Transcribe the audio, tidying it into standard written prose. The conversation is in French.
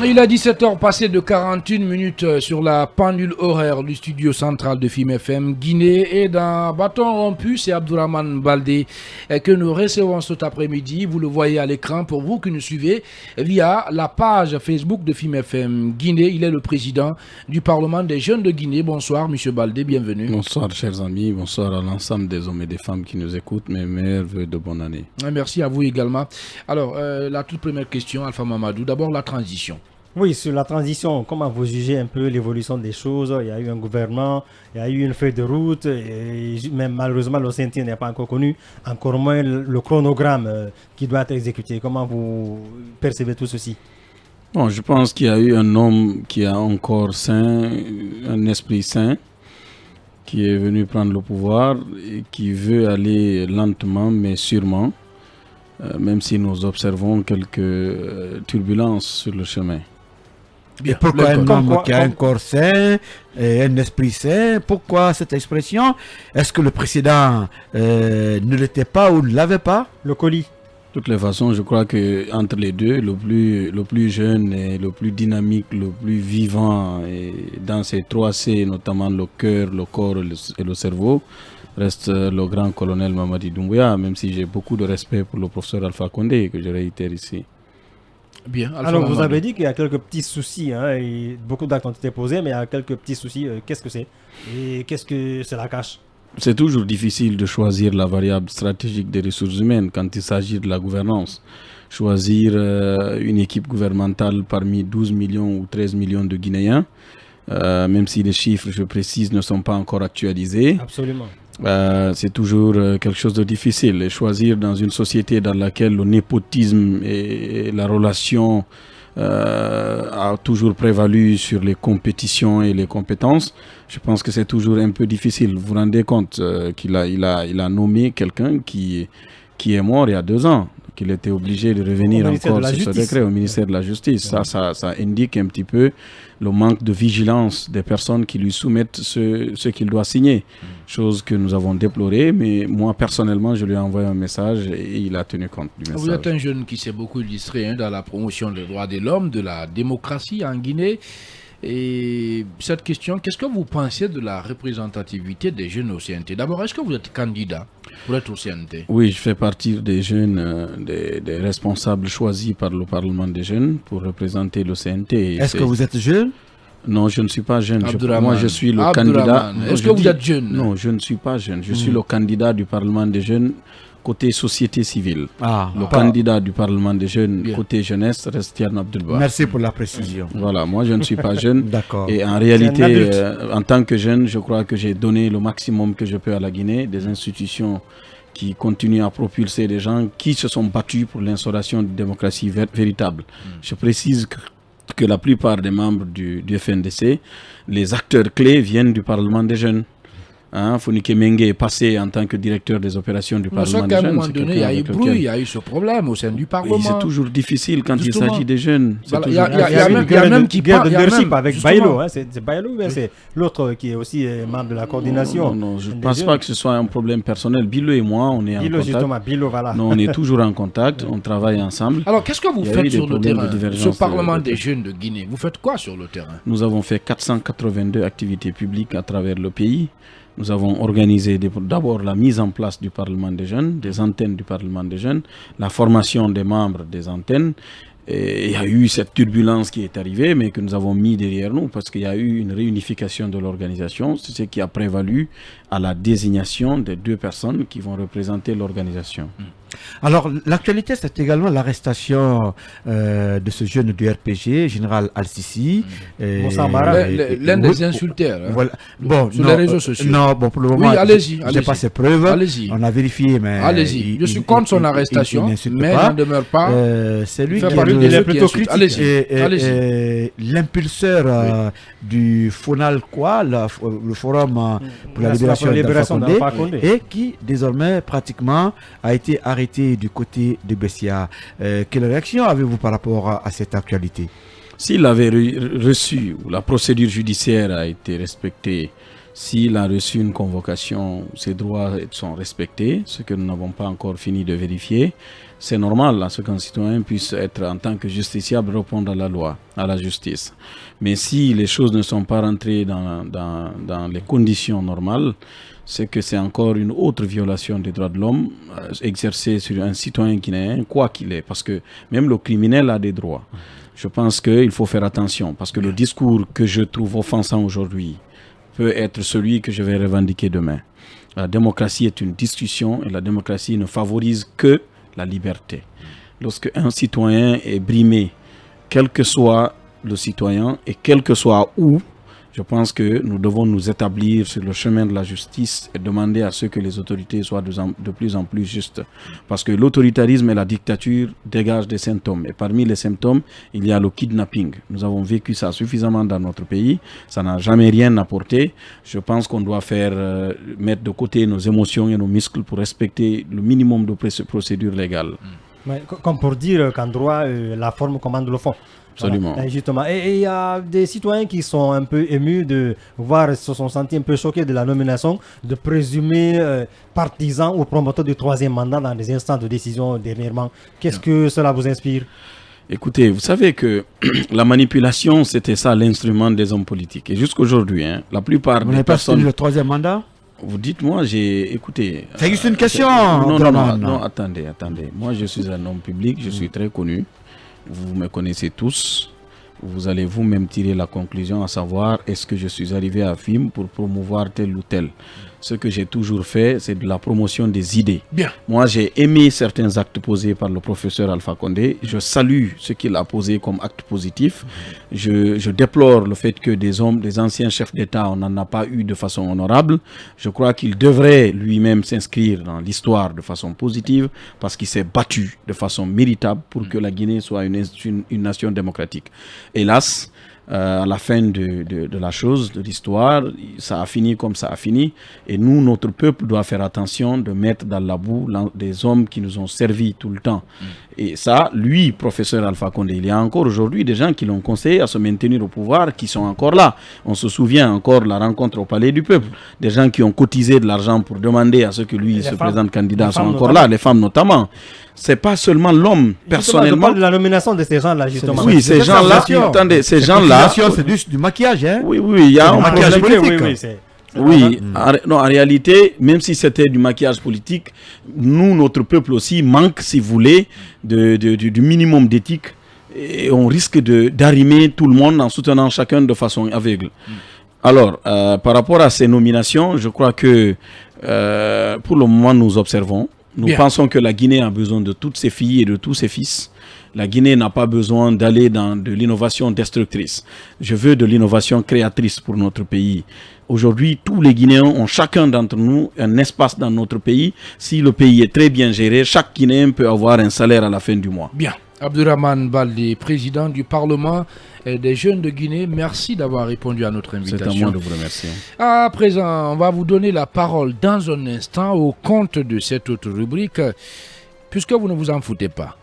Il a 17h passé de 41 minutes sur la pendule horaire du studio central de FIM FM Guinée. Et dans Bâton rompu, c'est Abdourahmane Baldé que nous recevons cet après-midi. Vous le voyez à l'écran pour vous qui nous suivez via la page Facebook de FIM FM Guinée. Il est le président du Parlement des jeunes de Guinée. Bonsoir, monsieur Baldé, bienvenue. Bonsoir, chers amis. Bonsoir à l'ensemble des hommes et des femmes qui nous écoutent. Mes meilleurs vœux de bonne année. Merci à vous également. Alors, la toute première question, Alpha Mamadou. D'abord, la transition. Oui, sur la transition, comment vous jugez un peu l'évolution des choses? Il y a eu un gouvernement, il y a eu une feuille de route, et même malheureusement l'OCNT n'est pas encore connu, encore moins le chronogramme qui doit être exécuté. Comment vous percevez tout ceci? Bon, je pense qu'il y a eu un homme qui a un corps sain, un esprit sain, qui est venu prendre le pouvoir et qui veut aller lentement mais sûrement, même si nous observons quelques turbulences sur le chemin. Bien. Et pourquoi un homme qui a un corps sain et un esprit sain? Pourquoi cette expression? Est-ce que le précédent ne l'était pas ou ne l'avait pas? Le colis. De toutes les façons, je crois que entre les deux, le plus jeune et le plus dynamique, le plus vivant, et dans ces 3 C, notamment le cœur, le corps et le cerveau, reste le grand colonel Mamadi Doumbouya, même si j'ai beaucoup de respect pour le professeur Alpha Condé, que je réitère ici. Bien. Alors, vous avez dit qu'il y a quelques petits soucis, et beaucoup d'actes ont été posés, mais il y a quelques petits soucis. Qu'est-ce que c'est? Et qu'est-ce que cela cache? C'est toujours difficile de choisir la variable stratégique des ressources humaines quand il s'agit de la gouvernance. Choisir une équipe gouvernementale parmi 12 millions ou 13 millions de Guinéens, même si les chiffres, je précise, ne sont pas encore actualisés. Absolument. C'est toujours quelque chose de difficile. Et choisir dans une société dans laquelle le népotisme et la relation a toujours prévalu sur les compétitions et les compétences, je pense que c'est toujours un peu difficile. Vous vous rendez compte qu'il a nommé quelqu'un qui est mort il y a 2 ans, qu'il était obligé de revenir encore sur ce décret au ministère de la Justice. Ça indique un petit peu le manque de vigilance des personnes qui lui soumettent ce qu'il doit signer. Chose que nous avons déplorée, mais moi personnellement, je lui ai envoyé un message et il a tenu compte du message. Vous êtes un jeune qui s'est beaucoup illustré dans la promotion des droits de l'homme, de la démocratie en Guinée. Et cette question, qu'est-ce que vous pensez de la représentativité des jeunes au CNT? D'abord, est-ce que vous êtes candidat pour être au CNT? Oui, je fais partie des jeunes, des responsables choisis par le Parlement des jeunes pour représenter le CNT. Est-ce que vous êtes jeune? Non, je ne suis pas jeune. Moi, je suis le candidat. Est-ce que vous êtes jeune? Non, je ne suis pas jeune. Je suis le candidat du Parlement des jeunes côté société civile. Le candidat du Parlement des jeunes côté jeunesse reste Tian Abdelba. Merci pour la précision. Voilà, moi je ne suis pas jeune. D'accord. Et en réalité, en tant que jeune, je crois que j'ai donné le maximum que je peux à la Guinée, des institutions qui continuent à propulser des gens qui se sont battus pour l'instauration d'une démocratie véritable. Je précise que la plupart des membres du FNDC, les acteurs clés viennent du Parlement des jeunes. Fonike Mengue est passé en tant que directeur des opérations du Parlement des jeunes. À un moment donné, il y a eu bruit, il y a eu ce problème au sein du Parlement. Oui, c'est toujours difficile quand il s'agit des jeunes. Il y a même qui guerre de leadership avec Bailo. C'est Bailo, c'est l'autre qui est aussi membre de la coordination. Non, je ne pense pas que ce soit un problème personnel. Bilo et moi, on est en contact. Justement, Bilo, voilà. Non, on est toujours en contact, on travaille ensemble. Alors, qu'est-ce que vous faites sur le terrain? Ce Parlement des jeunes de Guinée, vous faites quoi sur le terrain? Nous avons fait 482 activités publiques à travers le pays. Nous avons organisé d'abord la mise en place du Parlement des jeunes, des antennes du Parlement des jeunes, la formation des membres des antennes. Et il y a eu cette turbulence qui est arrivée, mais que nous avons mis derrière nous parce qu'il y a eu une réunification de l'organisation. C'est ce qui a prévalu à la désignation des 2 personnes qui vont représenter l'organisation. Alors, l'actualité, c'est également l'arrestation de ce jeune du RPG, général Al-Sisi. L'un des insulteurs. Voilà. Bon, sur les réseaux sociaux. Non, bon, pour le moment, oui, allez-y. Je n'ai pas ces preuves. Allez-y. On a vérifié, mais... Allez-y. Je suis contre son arrestation, mais n'en demeure pas. C'est lui qui est plutôt critique. Allez-y. L'impulseur du FONAL, le Forum pour la libération d'Alpha Condé, et qui, désormais, pratiquement, a été arrêté du côté de Bessia. Quelle réaction avez-vous par rapport à cette actualité? S'il avait reçu, ou la procédure judiciaire a été respectée, s'il a reçu une convocation, ses droits sont respectés, ce que nous n'avons pas encore fini de vérifier. C'est normal à ce qu'un citoyen puisse être en tant que justiciable répondre à la loi, à la justice. Mais si les choses ne sont pas rentrées dans les conditions normales, c'est que c'est encore une autre violation des droits de l'homme exercée sur un citoyen guinéen, quoi qu'il est. Parce que même le criminel a des droits. Je pense qu'il faut faire attention, parce que le discours que je trouve offensant aujourd'hui peut être celui que je vais revendiquer demain. La démocratie est une discussion et la démocratie ne favorise que la liberté. Lorsque un citoyen est brimé, quel que soit le citoyen et quel que soit où, je pense que nous devons nous établir sur le chemin de la justice et demander à ce que les autorités soient de plus en plus justes. Parce que l'autoritarisme et la dictature dégagent des symptômes. Et parmi les symptômes, il y a le kidnapping. Nous avons vécu ça suffisamment dans notre pays. Ça n'a jamais rien apporté. Je pense qu'on doit mettre de côté nos émotions et nos muscles pour respecter le minimum de procédures légales. Comme pour dire qu'en droit, la forme commande le fond. Absolument. Voilà, justement. Et il y a des citoyens qui sont un peu émus de voir, se sont sentis un peu choqués de la nomination de présumés partisans ou promoteurs du troisième mandat dans des instants de décision dernièrement. Qu'est-ce que cela vous inspire? Écoutez, vous savez que la manipulation, c'était ça l'instrument des hommes politiques. Et jusqu'aujourd'hui, la plupart des personnes... Vous n'avez pas soutenu le troisième mandat? Vous dites, moi, écoutez... C'est juste une question. Non, attendez. Moi, je suis un homme public, je suis très connu. Vous me connaissez tous. Vous allez vous-même tirer la conclusion à savoir est-ce que je suis arrivé à FIM pour promouvoir tel ou tel. Ce que j'ai toujours fait, c'est de la promotion des idées. Bien. Moi, j'ai aimé certains actes posés par le professeur Alpha Condé. Je salue ce qu'il a posé comme acte positif. Je déplore le fait que des anciens chefs d'État, on n'en a pas eu de façon honorable. Je crois qu'il devrait lui-même s'inscrire dans l'histoire de façon positive parce qu'il s'est battu de façon méritable pour que la Guinée soit une nation démocratique. Hélas, à la fin de la chose, de l'histoire, ça a fini comme ça a fini. Et nous, notre peuple doit faire attention de mettre dans la boue des hommes qui nous ont servi tout le temps. Et ça, lui, professeur Alpha Condé, il y a encore aujourd'hui des gens qui l'ont conseillé à se maintenir au pouvoir, qui sont encore là. On se souvient encore de la rencontre au Palais du Peuple. Des gens qui ont cotisé de l'argent pour demander à ce que lui se présente candidat sont encore là, les femmes notamment. C'est pas seulement l'homme, personnellement. Je parle de la nomination de ces gens-là, justement. Oui, ces gens-là, attendez, ces gens-là... C'est du maquillage, hein? Oui, il y a un maquillage politique. Oui, non, en réalité, même si c'était du maquillage politique, nous, notre peuple aussi, manque, si vous voulez, du minimum d'éthique. Et on risque d'arrimer tout le monde en soutenant chacun de façon aveugle. Alors, par rapport à ces nominations, je crois que pour le moment, nous observons. Nous pensons que la Guinée a besoin de toutes ses filles et de tous ses fils. La Guinée n'a pas besoin d'aller dans de l'innovation destructrice. Je veux de l'innovation créatrice pour notre pays. Aujourd'hui, tous les Guinéens ont chacun d'entre nous un espace dans notre pays. Si le pays est très bien géré, chaque Guinéen peut avoir un salaire à la fin du mois. Bien. Abdourahmane Baldé, président du Parlement des jeunes de Guinée, merci d'avoir répondu à notre invitation. C'est à moi de vous remercier. À présent, on va vous donner la parole dans un instant au compte de cette autre rubrique, puisque vous ne vous en foutez pas.